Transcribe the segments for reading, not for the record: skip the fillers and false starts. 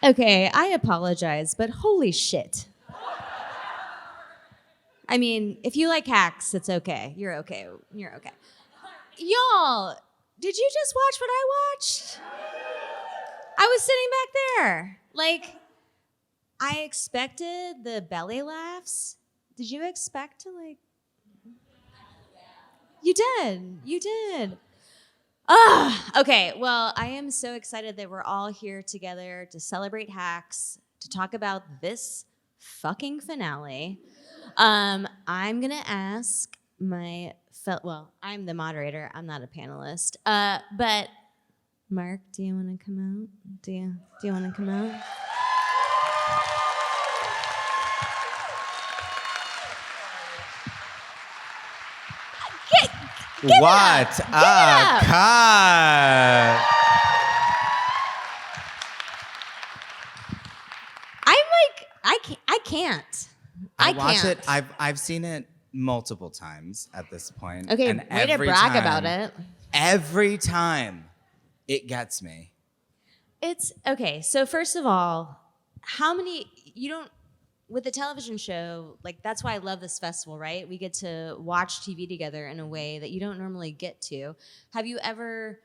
Okay, I apologize, but holy shit. I mean, if you like hacks, it's okay. You're okay. You're okay. Y'all, did you just watch what I watched? I was sitting back there. Like, I expected the belly laughs. Did you expect to, like... You did. You did. Okay, well, I am so excited that we're all here together to celebrate hacks, to talk about this fucking finale. I'm gonna ask my I'm the moderator. I'm not a panelist. But Mark, do you want to come out? Do you want to come out? What a cut! I can't. I watch it. I've seen it multiple times at this point. Okay, and way to brag about it. Every time, it gets me. It's okay. So first of all, with the television show, like that's why I love this festival, right? We get to watch TV together in a way that you don't normally get to. Have you ever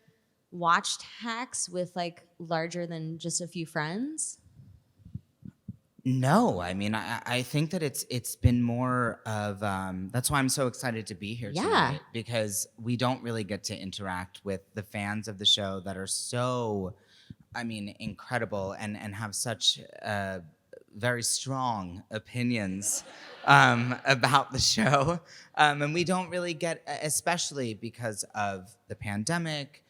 watched hacks with like larger than just a few friends? No, I mean, I think that it's been more of, that's why I'm so excited to be here tonight, because we don't really get to interact with the fans of the show that are so, I mean, incredible and have such very strong opinions about the show. And we don't really get, especially because of the pandemic,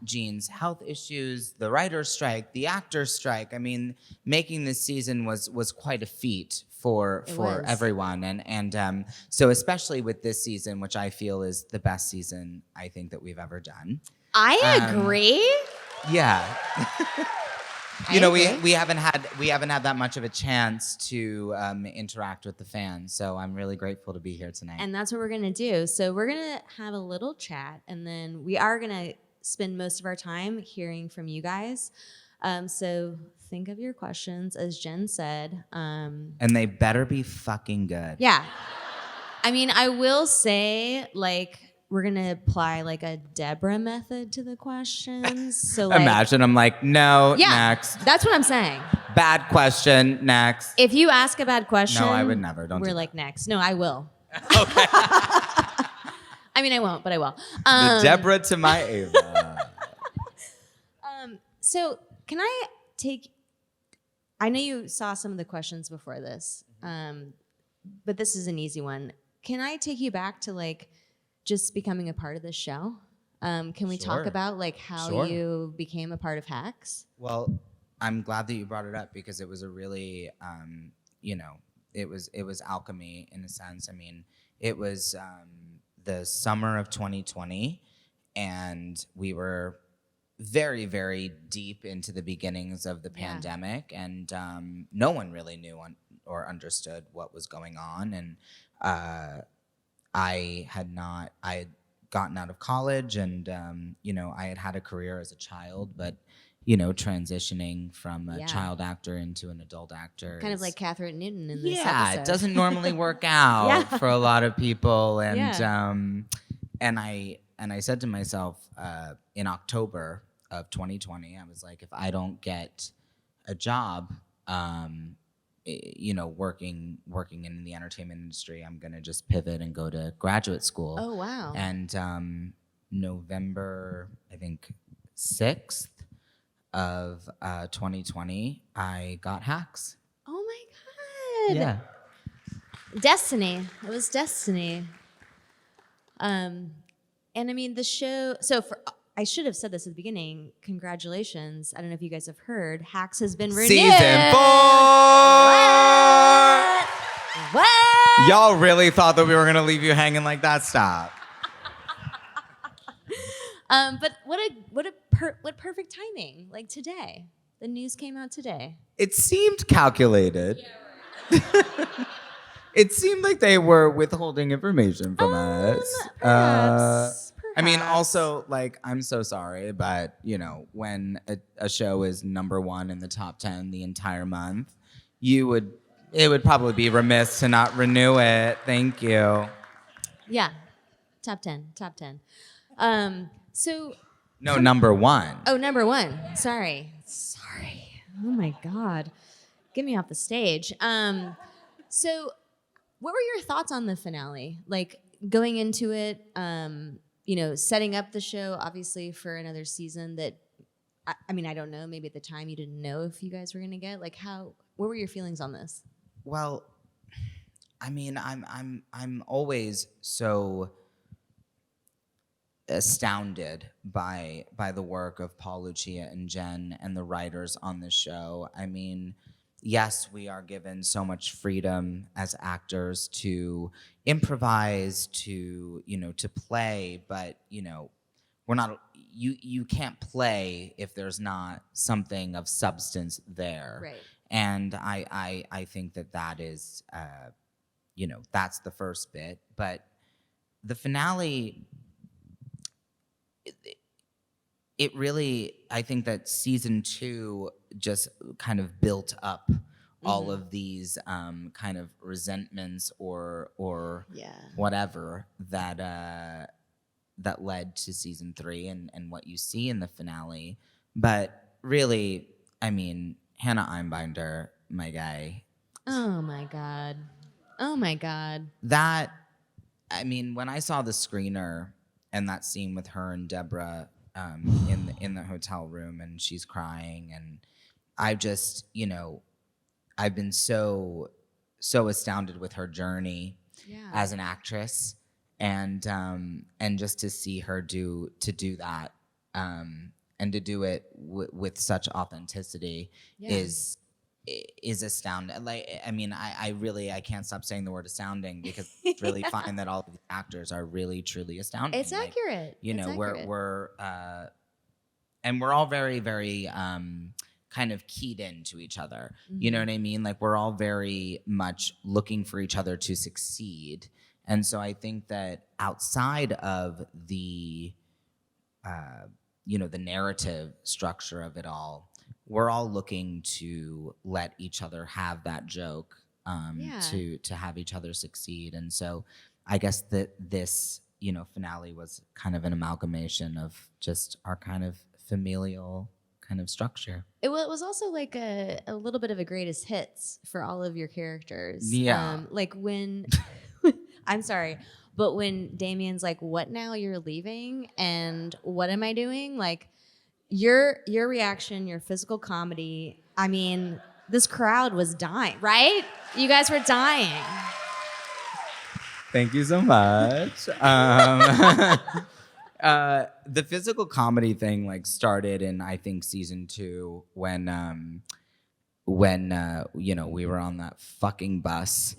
Gene's health issues, the writer's strike, the actor's strike. I mean, making this season was quite a feat for everyone. And so especially with this season, which I feel is the best season I think that we've ever done. I agree. Yeah. You know, we haven't had that much of a chance to interact with the fans, so I'm really grateful to be here tonight. And that's what we're gonna do. So we're gonna have a little chat, and then we are gonna spend most of our time hearing from you guys. So think of your questions, as Jen said. And they better be fucking good. Yeah. I mean, I will say, like, we're gonna apply like a Deborah method to the questions. So like, imagine I'm like, no, next. That's what I'm saying. Bad question, next. If you ask a bad question, no, I would never. Don't. We're like next. No, I will. Okay. I mean, I won't, but I will. The Deborah to my Ava. So can I know you saw some of the questions before this, but this is an easy one. Can I take you back to like just becoming a part of this show? Can we talk about like how you became a part of Hacks? Well, I'm glad that you brought it up because it was a really, it was alchemy in a sense. I mean, it was the summer of 2020, and we were very, very deep into the beginnings of the pandemic, and no one really knew or understood what was going on. And I had gotten out of college, and I had a career as a child, but transitioning from a child actor into an adult actor, kind of like Catherine Newton in this episode. It doesn't normally work out for a lot of people, and I said to myself in October of 2020, I was like, if I don't get a job, working in the entertainment industry, I'm gonna just pivot and go to graduate school. Oh wow! And November, I think 6th of 2020, I got Hacks. Oh my God! Yeah. Destiny. It was destiny. And I mean the show. So I should have said this at the beginning. Congratulations. I don't know if you guys have heard. Hacks has been renewed. Season 4! What? Y'all really thought that we were going to leave you hanging like that? Stop. But what perfect timing. Like today. The news came out today. It seemed calculated. Yeah, right. It seemed like they were withholding information from us. Perhaps. I I mean, hacks. also, like, I'm so sorry, but, you know, when a show is #1 in the top 10 the entire month, it would probably be remiss to not renew it. Thank you. Yeah, top 10. So No, #1. oh, #1. Sorry. Oh my God, get me off the stage. So what were your thoughts on the finale? Like going into it, you know, setting up the show obviously for another season that, I mean, I don't know, maybe at the time you didn't know if you guys were gonna get, like, what were your feelings on this? Well, I mean, I'm always so astounded by the work of Paul, Lucia, and Jen and the writers on the show. I mean, yes, we are given so much freedom as actors to improvise, to, you know, to play, but, you know, we're not, you can't play if there's not something of substance there. Right. And I think that is, you know, that's the first bit. But the finale, it really, I think that season 2 just kind of built up all of these kind of resentments or whatever that led to season 3 and what you see in the finale. But really, I mean, Hannah Einbinder, my guy. Oh my God. Oh my God. That, I mean, when I saw the screener and that scene with her and Deborah in the hotel room and she's crying, and I just, you know, I've been so astounded with her journey as an actress, and just to see her do that and to do it with such authenticity is astounding. Like, I mean, I can't stop saying the word astounding because it's really fine that all of the actors are really truly astounding. It's like, accurate. You know, accurate. we're and we're all very, very kind of keyed into each other. You know what I mean? Like, we're all very much looking for each other to succeed. And so I think that outside of the you know, the narrative structure of it all, we're all looking to let each other have that joke, to have each other succeed. And so I guess that this, you know, finale was kind of an amalgamation of just our kind of familial kind of structure. It was also like a little bit of a greatest hits for all of your characters. Yeah. Like when, I'm sorry, but when Damien's like, "What now? You're leaving?" and "What am I doing?" Like, your reaction, your physical comedy. I mean, this crowd was dying, right? You guys were dying. Thank you so much. The physical comedy thing like started in, I think, season 2 when you know, we were on that fucking bus.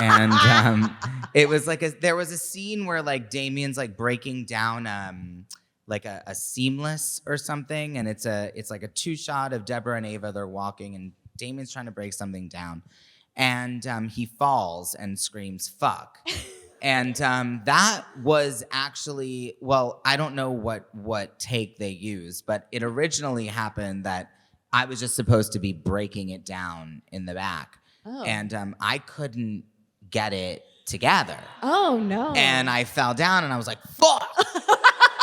And it was like there was a scene where like Damien's like breaking down like a seamless or something, and it's like a 2-shot of Deborah and Ava. They're walking, and Damien's trying to break something down, and he falls and screams "fuck." And that was actually, well, I don't know what take they used, but it originally happened that I was just supposed to be breaking it down in the back, and I couldn't get it together. Oh no! And I fell down, and I was like, "Fuck!"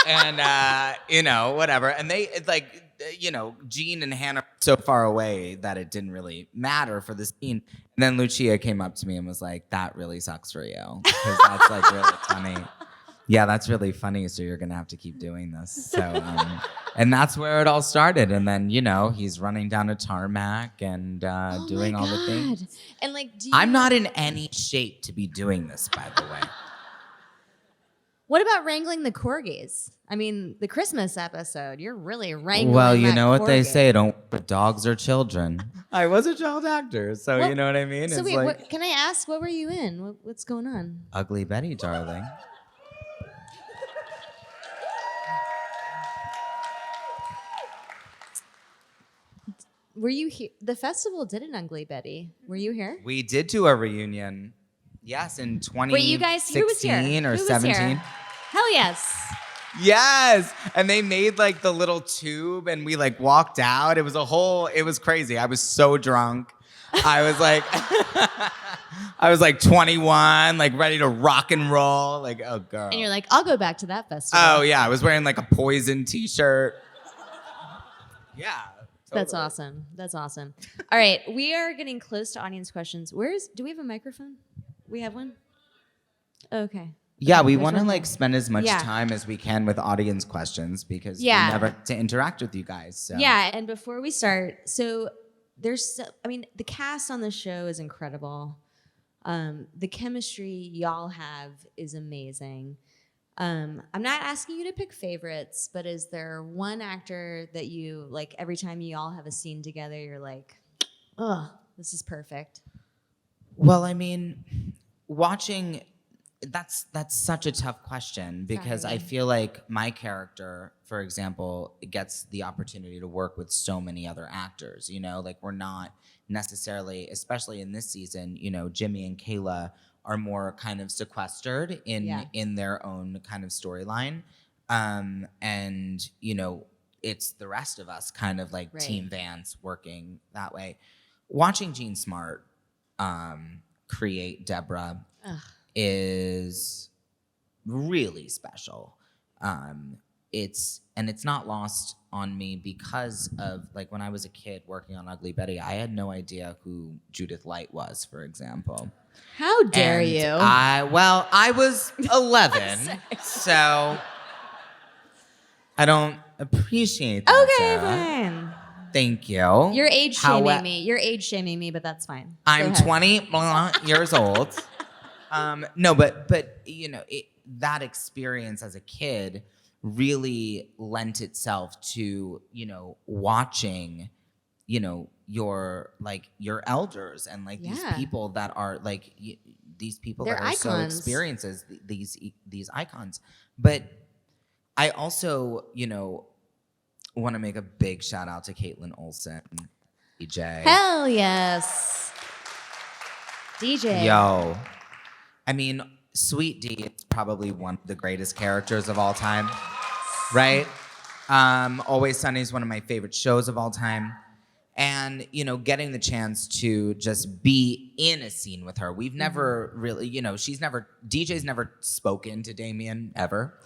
And you know, whatever. And they like, you know, Jean and Hannah were so far away that it didn't really matter for the scene. And then Lucia came up to me and was like, "That really sucks for you, because that's like really funny." Yeah, that's really funny. So you're gonna have to keep doing this. So, and that's where it all started. And then, you know, he's running down a tarmac and doing all the things. And like, I'm not in any shape to be doing this, by the way. What about wrangling the corgis? I mean, the Christmas episode, you're really wrangling. Well, you know what they corgi. say, don't put dogs or children. I was a child actor, so Well, you know what I mean? So it's wait, like, can I ask, what were you in? What's going on? Ugly Betty, darling. Were you here? The festival did an Ugly Betty. Were you here? We did do a reunion. Yes, in 2016 Wait, you guys, who was here? or Who was 17. here? Hell yes. Yes. And they made like the little tube and we like walked out. It was crazy. I was so drunk. I was like, I was like 21, like ready to rock and roll. Like, oh, girl. And you're like, I'll go back to that festival. Oh, yeah. I was wearing like a Poison t-shirt. Yeah. That's totally. awesome. That's awesome. All right. We are getting close to audience questions. Do we have a microphone? We have one? Okay. Yeah, we Which want to one? like spend as much Yeah. time as we can with audience questions because Yeah. we never get to interact with you guys. So. Yeah. And before we start, so the cast on the show is incredible. The chemistry y'all have is amazing. I'm not asking you to pick favorites, but is there one actor that you like every time you all have a scene together, you're like, oh, this is perfect? Well, I mean, watching that's such a tough question because Sorry. I feel like my character, for example, gets the opportunity to work with so many other actors, you know, like we're not necessarily, especially in this season, you know, Jimmy and Kayla are more kind of sequestered in their own kind of storyline. And, you know, it's the rest of us kind of like Team Vance working that way. Watching Jean Smart create Deborah is really special. It's not lost on me because of like when I was a kid working on Ugly Betty, I had no idea who Judith Light was, for example. How dare And you? I was 11, so I don't appreciate that. Okay, Sarah. fine. Thank you. You're age shaming me. You're age shaming me, but that's fine. I'm Go ahead. 20 years old. No, but you know, that experience as a kid really lent itself to, you know, watching, you know, your elders and like these people that are like these people They're that are icons. so experiences these icons. But I also, you know, want to make a big shout out to Caitlin Olsen, DJ. Hell yes. DJ. Yo. I mean, Sweet D is probably one of the greatest characters of all time, right? Always Sunny is one of my favorite shows of all time. And, you know, getting the chance to just be in a scene with her. We've never really, you know, DJ's never spoken to Damien ever.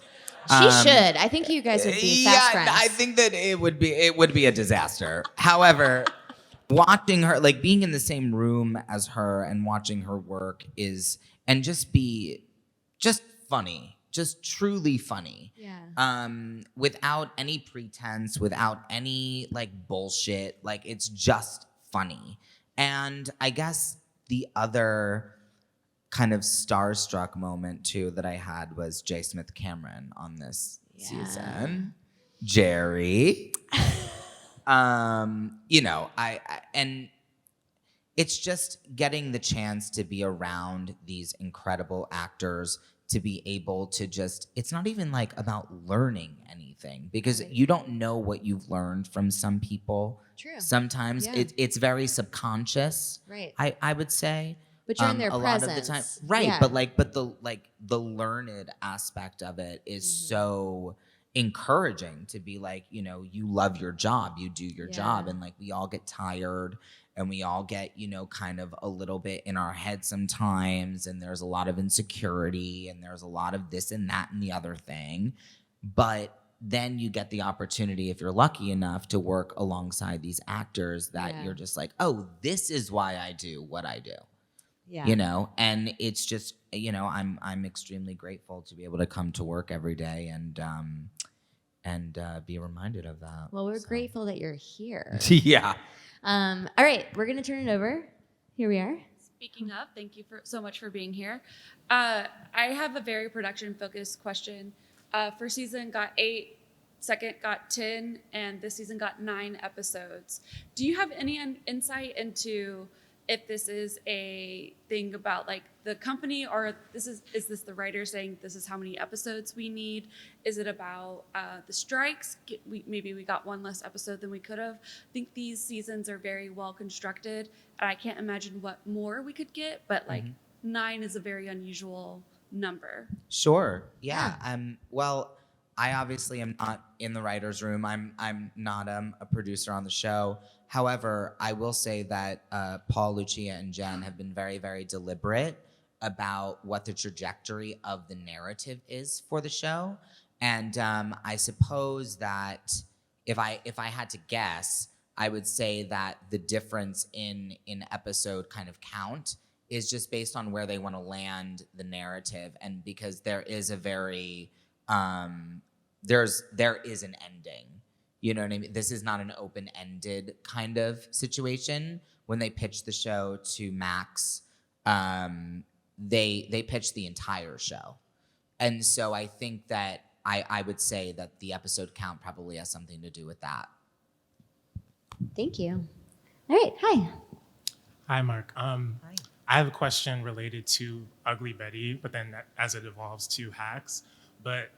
She should. I think you guys would be fast friends. I think that it would be a disaster. However, watching her, like being in the same room as her and watching her work and just be funny, just truly funny. Yeah. Without any pretense, without any like bullshit, like it's just funny. And I guess the other kind of starstruck moment too that I had was J. Smith Cameron on this season. Jerry. You know, I and it's just getting the chance to be around these incredible actors, to be able to it's not even like about learning anything because you don't know what you've learned from some people. True. Sometimes it's very subconscious. Right. I would say. But you're in their a presence. lot of the time. Right. Yeah. But the learned aspect of it is so encouraging to be like, you know, you love your job, you do your job, and like we all get tired and we all get, you know, kind of a little bit in our head sometimes, and there's a lot of insecurity and there's a lot of this and that and the other thing. But then you get the opportunity, if you're lucky enough, to work alongside these actors that you're just like, oh, this is why I do what I do. Yeah. You know, and it's just, you know, I'm extremely grateful to be able to come to work every day and be reminded of that. Well, we're grateful that you're here. Yeah. All right, we're gonna turn it over. Here we are. Speaking of, thank you so much for being here. I have a very production-focused question. First season got 8, second got 10, and this season got 9 episodes. Do you have any insight into if this is a thing about like the company, or is this the writer saying this is how many episodes we need? Is it about the strikes? Maybe we got one less episode than we could have. I think these seasons are very well constructed, and I can't imagine what more we could get, but like 9 is a very unusual number. Sure. Yeah. Well, I obviously am not in the writer's room. I'm not a producer on the show. However, I will say that Paul, Lucia, and Jen have been very, very deliberate about what the trajectory of the narrative is for the show. And I suppose that if I had to guess, I would say that the difference in episode kind of count is just based on where they want to land the narrative, and because there is a very there is an ending. You know what I mean? This is not an open-ended kind of situation. When they pitched the show to Max, they pitched the entire show, and so I think that I would say that the episode count probably has something to do with that. Thank you. All right, hi. Hi, Mark. I have a question related to Ugly Betty, but then as it evolves to Hacks. But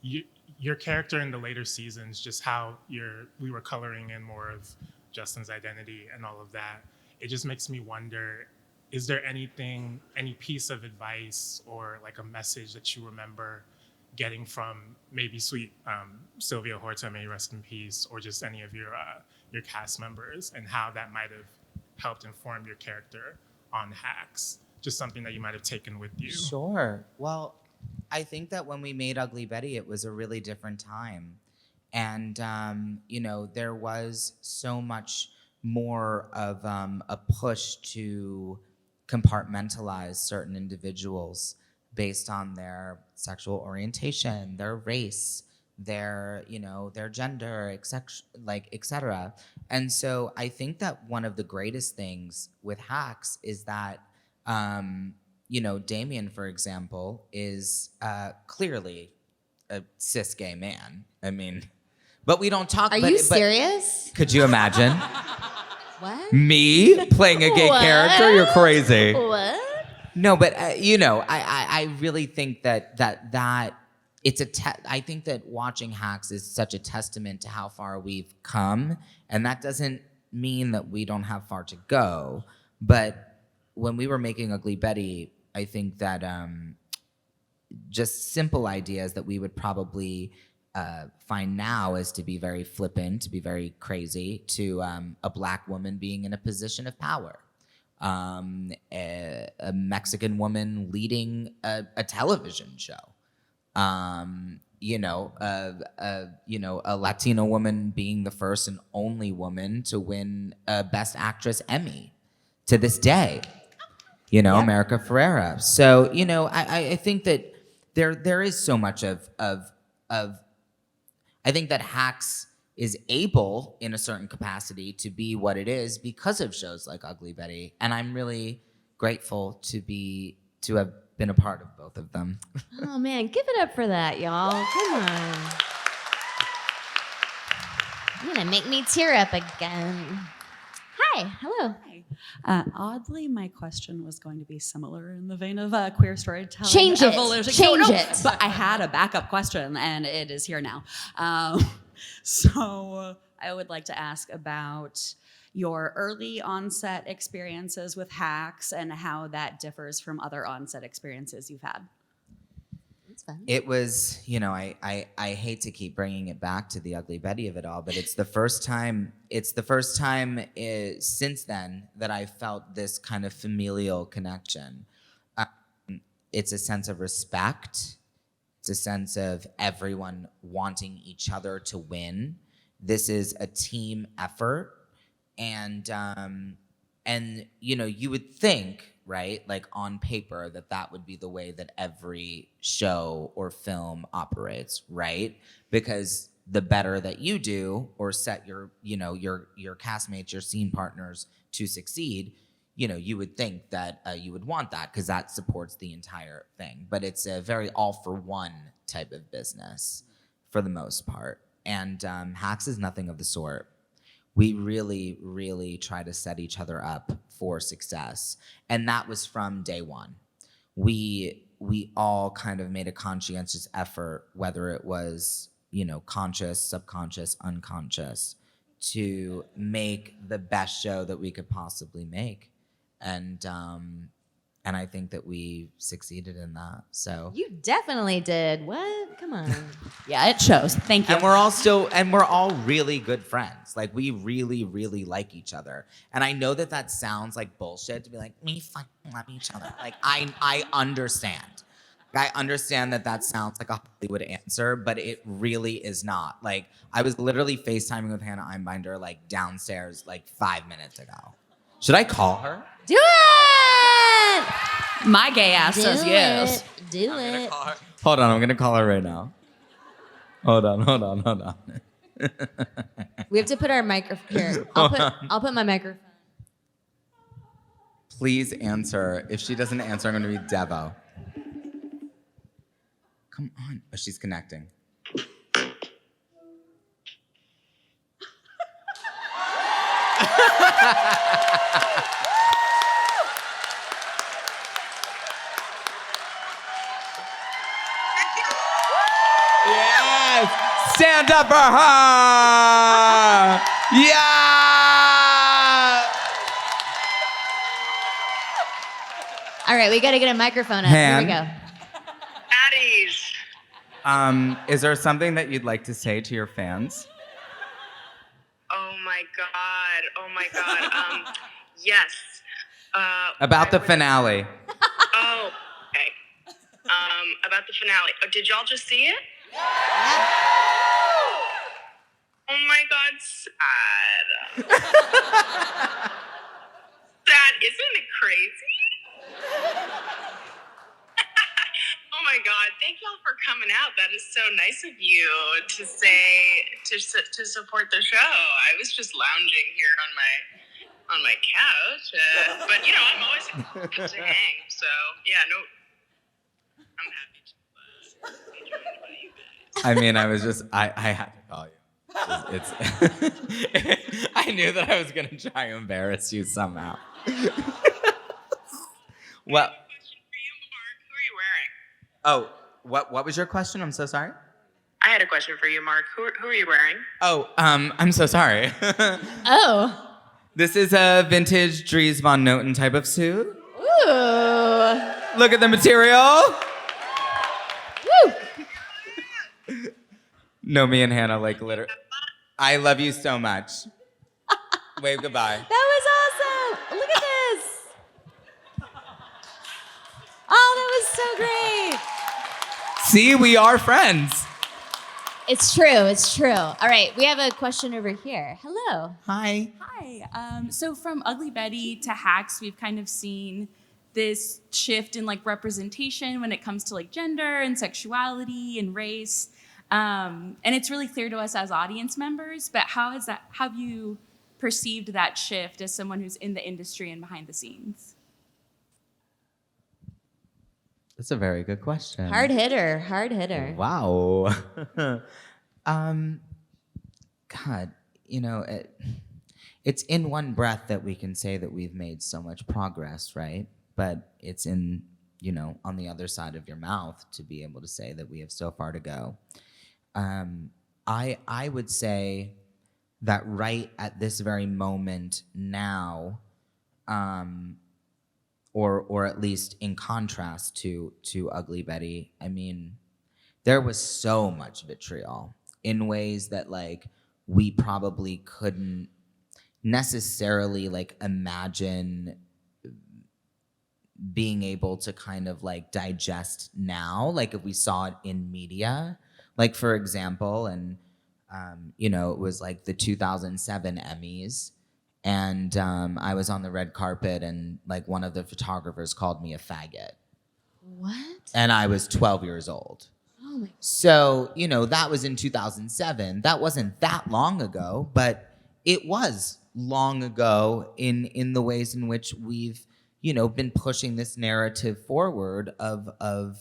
your character in the later seasons, just how we were coloring in more of Justin's identity and all of that, it just makes me wonder, is there any piece of advice or like a message that you remember getting from maybe sweet Sylvia Horta, may rest in peace, or just any of your cast members, and how that might have helped inform your character on Hacks? Just something that you might have taken with you. Sure. Well, I think that when we made Ugly Betty, it was a really different time. And, there was so much more of a push to compartmentalize certain individuals based on their sexual orientation, their race, their gender, et cetera. And so I think that one of the greatest things with Hacks is that, Damien, for example, is clearly a cis gay man. I mean, but we don't talk. Are you serious? Could you imagine? What? Me playing a gay character? You're crazy. What? No, but I really think that it's I think that watching Hacks is such a testament to how far we've come, and that doesn't mean that we don't have far to go. But when we were making Ugly Betty, I think that just simple ideas that we would probably find now as to be very flippant, to be very crazy, to a Black woman being in a position of power. A Mexican woman leading a television show, a Latino woman being the first and only woman to win a Best Actress Emmy to this day, America Ferrera. So, I think that there is so much of I think that Hacks is able, in a certain capacity, to be what it is because of shows like Ugly Betty, and I'm really grateful to have been a part of both of them. Oh man, give it up for that, y'all. Come on. You're gonna make me tear up again. Hi, hello. Hi. Oddly, my question was going to be similar in the vein of queer storytelling. Change it. Evolution. Change it. But I had a backup question, and it is here now. So I would like to ask about your early onset experiences with Hacks and how that differs from other onset experiences you've had. That's fun. It was, I hate to keep bringing it back to the Ugly Betty of it all, but it's the first time since then that I felt this kind of familial connection. It's a sense of respect. It's a sense of everyone wanting each other to win. This is a team effort. And you would think, right, like on paper, that would be the way that every show or film operates, right? Because the better that you do or set your castmates, your scene partners to succeed, you would think that you would want that because that supports the entire thing. But it's a very all-for-one type of business for the most part. And Hacks is nothing of the sort. We really, really try to set each other up for success. And that was from day one. We all kind of made a conscientious effort, whether it was, conscious, subconscious, unconscious, to make the best show that we could possibly make. And And I think that we succeeded in that. So You definitely did. What? Come on. Yeah, it shows. Thank you. and we're all really good friends. Like we really, really like each other. And I know that that sounds like bullshit to be like, we fucking love each other. Like I understand. I understand that that sounds like a Hollywood answer, but it really is not. Like I was literally FaceTiming with Hannah Einbinder like downstairs like 5 minutes ago. Should I call her? Do it! My gay ass Do says yes. it. Do it. Hold on, I'm gonna call her right now. Hold on. We have to put our microphone here. I'll put my microphone. Please answer. If she doesn't answer, I'm gonna be Devo. Come on. Oh, she's connecting. Yes! Stand up for her! Yeah! All right, we got to get a microphone up. Han? Here we go. Baddies. Is there something that you'd like to say to your fans? Oh my god. Oh my god. Yes. About the I would- finale. Oh, okay. About the finale. Oh, did y'all just see it? Oh my god, sad. Sad, isn't it crazy? Oh my god, thank y'all for coming out. That is so nice of you to say to support the show. I was just lounging here on my couch, but you know I'm always excited to hang. So yeah, no, I'm happy to be joined by you guys. I mean, I had to call you. It's I knew that I was gonna try to embarrass you somehow. Well, Question for you, Mark. Who are you wearing? oh, what was your question? I'm so sorry. I had a question for you, Mark. Who are you wearing? Oh, I'm so sorry. Oh. This is a vintage Dries Von Noten type of suit. Ooh. Look at the material. Woo. No, me and Hannah like literally. I love you so much. Wave goodbye. That was awesome. Look at this. Oh, that was so great. See, we are friends. It's true. It's true. All right, we have a question over here. Hello. Hi. Hi. So from Ugly Betty to Hacks, we've kind of seen this shift in like representation when it comes to like gender and sexuality and race. And it's really clear to us as audience members, but how have you perceived that shift as someone who's in the industry and behind the scenes? That's a very good question. Hard hitter. Hard hitter. Wow. God, you know, it's in one breath that we can say that we've made so much progress, right? But it's in, you know, on the other side of your mouth to be able to say that we have so far to go. I would say that right at this very moment now, or at least in contrast to Ugly Betty, I mean, there was so much vitriol in ways that like we probably couldn't necessarily like imagine being able to kind of like digest now, like if we saw it in media. Like for example, and you know, it was like the 2007 Emmys, and I was on the red carpet, and like one of the photographers called me a faggot, What? and I was 12 years old. Oh my. So, you know, that was in 2007. That wasn't that long ago, but it was long ago in the ways in which we've, you know, been pushing this narrative forward of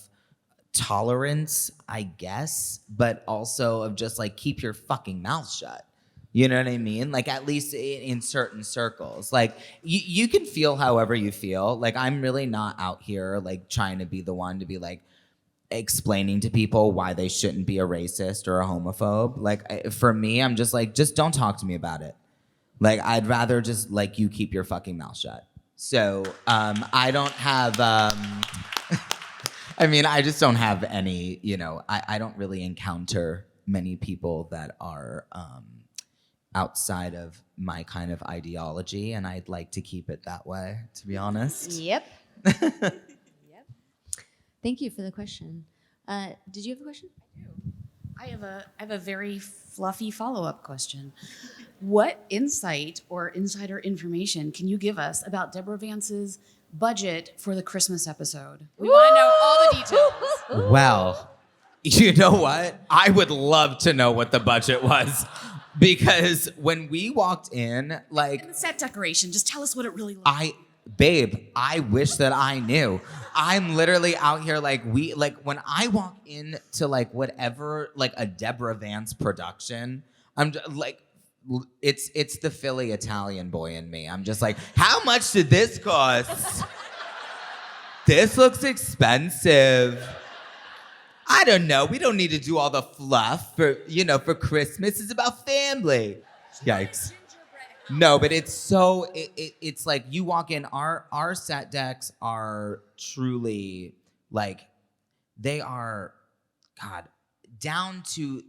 tolerance, I guess, but also of just like keep your fucking mouth shut. You know what I mean? Like at least in certain circles. Like you can feel however you feel. Like I'm really not out here like trying to be the one to be like explaining to people why they shouldn't be a racist or a homophobe. Like for me, I'm just like, just don't talk to me about it. Like I'd rather just like you keep your fucking mouth shut. So I don't have, I mean, I just don't have any, I don't really encounter many people that are outside of my kind of ideology, and I'd like to keep it that way, to be honest. Yep. Thank you for the question. Did you have a question? I have a very fluffy follow-up question. What insight or insider information can you give us about Deborah Vance's budget for the Christmas episode? We want to know all the details. Well, you know what? I would love to know what the budget was, because when we walked in, like, And the set decoration, just tell us what it really looks like. Babe, I wish that I knew. I'm literally out here when I walk into whatever, a Deborah Vance production, I'm just, it's the Philly Italian boy in me. I'm just like, how much did this cost? This looks expensive. I don't know. We don't need to do all the fluff for Christmas. It's about family. Yikes. No, but it's it's like you walk in, our set decks are truly they are, God, down to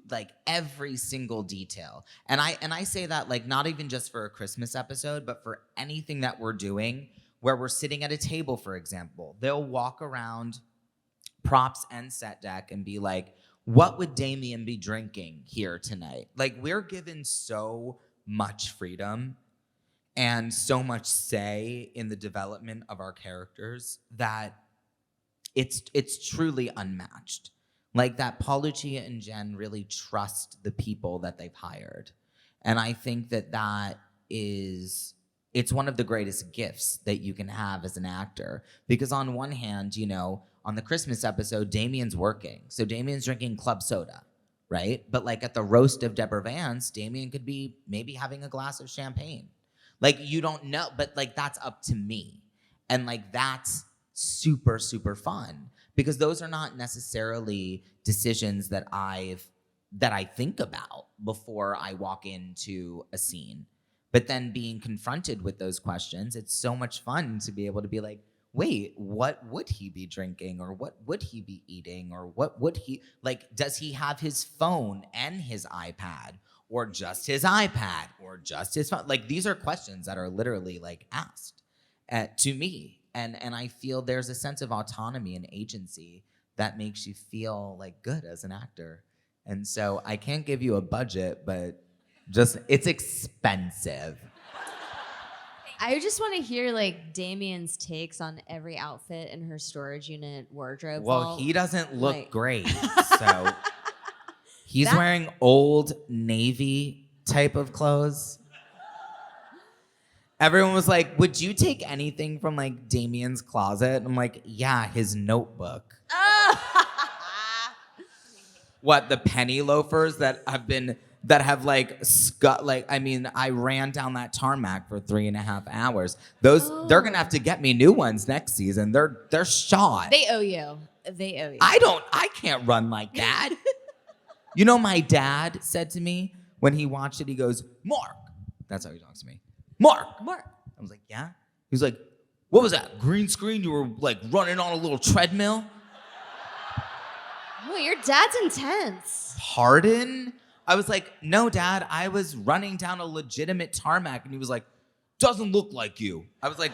every single detail. And I say that not even just for a Christmas episode, but for anything that we're doing where we're sitting at a table, for example. They'll walk around props and set deck and be like, what would Damien be drinking here tonight? We're given so much freedom and so much say in the development of our characters that it's truly unmatched. That Paul, Lucia, and Jen really trust the people that they've hired. And I think that it's one of the greatest gifts that you can have as an actor. Because on one hand, on the Christmas episode, Damien's working. So Damien's drinking club soda, right? But at the roast of Deborah Vance, Damien could be maybe having a glass of champagne. You don't know, but that's up to me. And that's super, super fun, because those are not necessarily decisions that I think about before I walk into a scene. But then being confronted with those questions, it's so much fun to be able to be like, wait, what would he be drinking? Or what would he be eating? Or what would he, does he have his phone and his iPad? Or just his iPad? Or just his phone? These are questions that are literally asked to me. And I feel there's a sense of autonomy and agency that makes you feel good as an actor. And so I can't give you a budget, but it's expensive. I just want to hear Damien's takes on every outfit in her storage unit wardrobe. Well, he doesn't look great, so he's wearing old Navy type of clothes. Everyone was like, would you take anything from Damien's closet? I'm like, yeah, his notebook. What, the penny loafers that have I ran down that tarmac for 3.5 hours. They're gonna have to get me new ones next season. They're shot. They owe you. I can't run like that. My dad said to me when he watched it, he goes, Mark. That's how he talks to me. Mark. I was like, yeah? He was like, what was that? Green screen? You were running on a little treadmill? Oh, your dad's intense. Pardon? I was like, no, Dad, I was running down a legitimate tarmac. And he was like, doesn't look like you. I was like,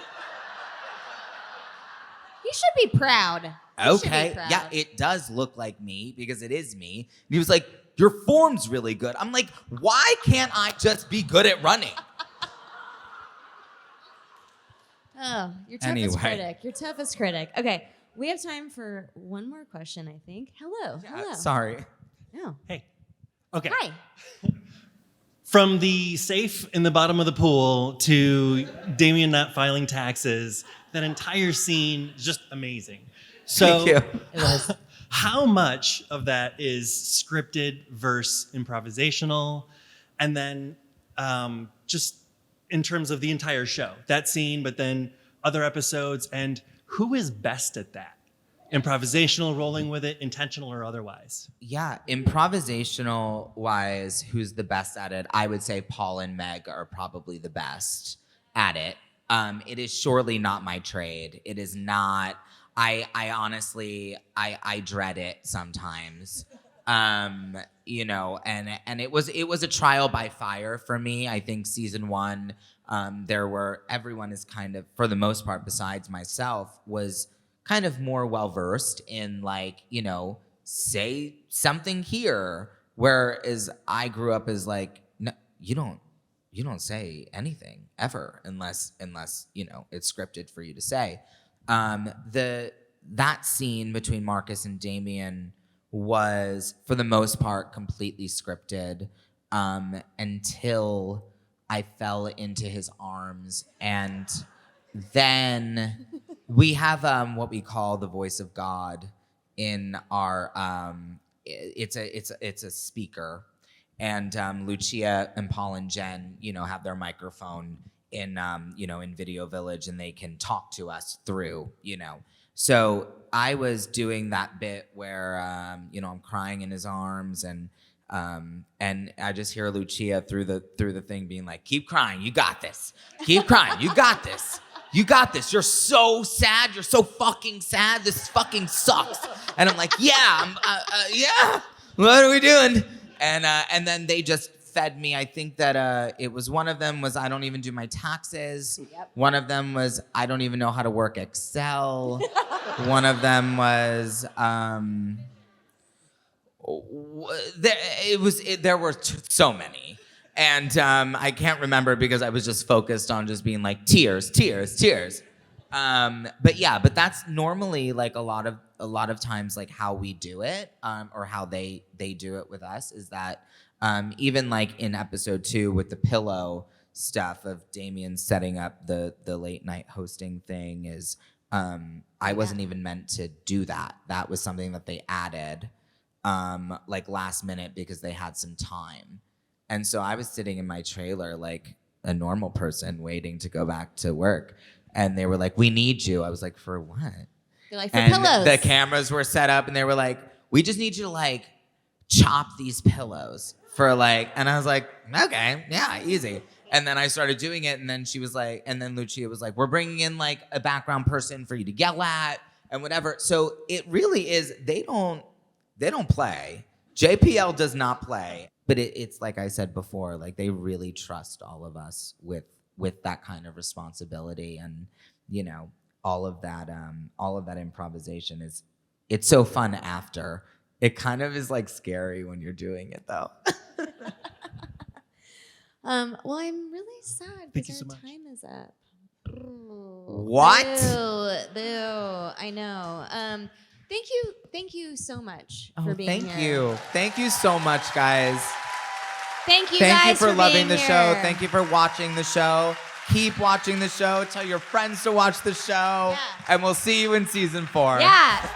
You should be proud. okay, yeah, it does look like me because it is me. And he was like, your form's really good. I'm like, why can't I just be good at running? Oh, your toughest critic. Your toughest critic. Okay, we have time for one more question, I think. Hello. Sorry. No. Hey. Okay. Hi. From the safe in the bottom of the pool to Damien not filing taxes, that entire scene is just amazing. So, Thank you. It was. How much of that is scripted versus improvisational? And then just in terms of the entire show, that scene, but then other episodes, and who is best at that? Improvisational, rolling with it, intentional or otherwise? Yeah, improvisational wise, who's the best at it? I would say Paul and Meg are probably the best at it. It is surely not my trade. It is not. I honestly, I dread it sometimes. You know, and it was a trial by fire for me. I think season 1, everyone is kind of, for the most part, besides myself, was kind of more well-versed in, like, you know, say something here. Whereas I grew up as like, no, you don't say anything ever unless, you know, it's scripted for you to say. That scene between Marcus and Damien was, for the most part, completely scripted, until I fell into his arms. And then we have what we call the voice of God in our, it's a speaker. And Lucia and Paul and Jen, you know, have their microphone in, you know, in Video Village, and they can talk to us through, you know. So I was doing that bit where, you know, I'm crying in his arms, and I just hear Lucia through the thing being like, "Keep crying, you got this. Keep crying, you got this. You got this. You're so sad. You're so fucking sad. This fucking sucks." And I'm like, "Yeah, yeah. What are we doing?" And then they just fed me. I think that it was, one of them was, I don't even do my taxes. Yep. One of them was, I don't even know how to work Excel. One of them was, there were so many. And I can't remember because I was just focused on just being like, tears, tears, tears. But that's normally like a lot of times like how we do it, or how they do it with us, is that even like in episode 2 with the pillow stuff of Damien setting up the late night hosting thing, is I wasn't even meant to do that. That was something that they added like last minute because they had some time. And so I was sitting in my trailer like a normal person waiting to go back to work. And they were like, "We need you." I was like, "For what?" They're like, "For and pillows." The cameras were set up, and they were like, "We just need you to like chop these pillows for like," and I was like, "Okay, yeah, easy." And then I started doing it, and then she was like, and then Lucia was like, "We're bringing in like a background person for you to yell at and whatever." So it really is, they don't play. JPL does not play, but it's like I said before, like they really trust all of us with that kind of responsibility, and you know, all of that improvisation it's so fun after. It kind of is like scary when you're doing it though. Well, I'm really sad Thank you because so our much. time is up. What? Boo. I know. Thank you so much for being Thank here. Thank you so much, guys. Thank you Thank guys you for loving being the here. show. Thank you for watching the show. Keep watching the show. Tell your friends to watch the show. Yeah. And we'll see you in season 4. Yeah.